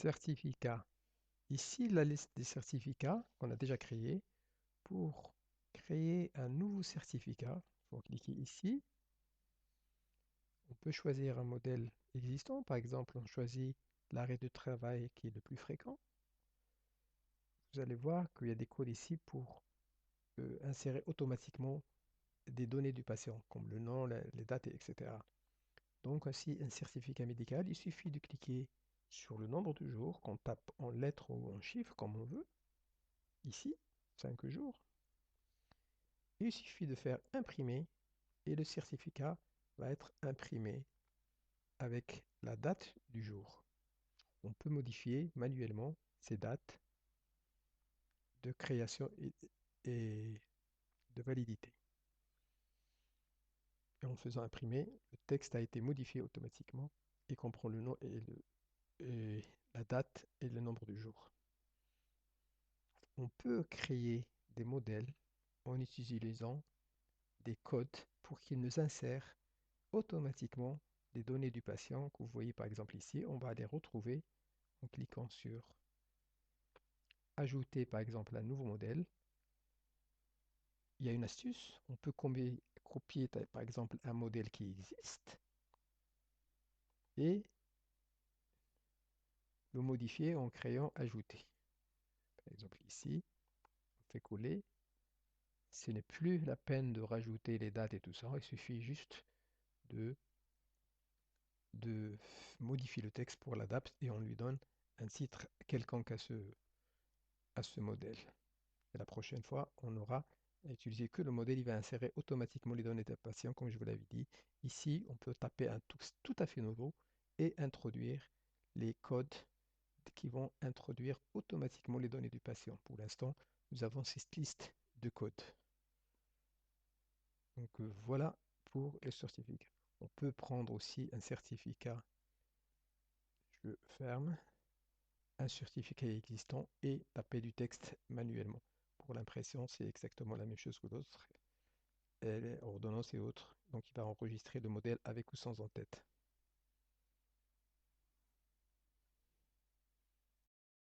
Certificat. Ici, la liste des certificats qu'on a déjà créés. Pour créer un nouveau certificat, il faut cliquer ici. On peut choisir un modèle existant. Par exemple, on choisit l'arrêt de travail qui est le plus fréquent. Vous allez voir qu'il y a des codes ici pour insérer automatiquement des données du patient, comme le nom, les dates, etc. Donc, ainsi, un certificat médical, il suffit de cliquer sur le nombre de jours qu'on tape en lettres ou en chiffres, comme on veut. Ici, 5 jours. Il suffit de faire imprimer et le certificat va être imprimé avec la date du jour. On peut modifier manuellement ces dates de création et de validité. Et en faisant imprimer, le texte a été modifié automatiquement et comprend le nom et la date et le nombre du jour. On peut créer des modèles en utilisant des codes pour qu'ils nous insèrent automatiquement les données du patient que vous voyez par exemple ici. On va les retrouver en cliquant sur ajouter par exemple un nouveau modèle. Il y a une astuce, on peut copier par exemple un modèle qui existe et le modifier en créant ajouter. Par exemple ici, on fait coller. Ce n'est plus la peine de rajouter les dates et tout ça, il suffit juste de, de modifier le texte pour l'adapter et on lui donne un titre quelconque à ce modèle. Et la prochaine fois, on aura à utiliser que le modèle, il va insérer automatiquement les données des patients, comme je vous l'avais dit. Ici, on peut taper un texte tout à fait nouveau et introduire les codes qui vont introduire automatiquement les données du patient. Pour l'instant, nous avons cette liste de codes. Donc voilà pour les certificats. On peut prendre aussi un certificat, je ferme, un certificat existant et taper du texte manuellement. Pour l'impression, c'est exactement la même chose que l'autre. Et les ordonnances et autres. Donc il va enregistrer le modèle avec ou sans en-tête.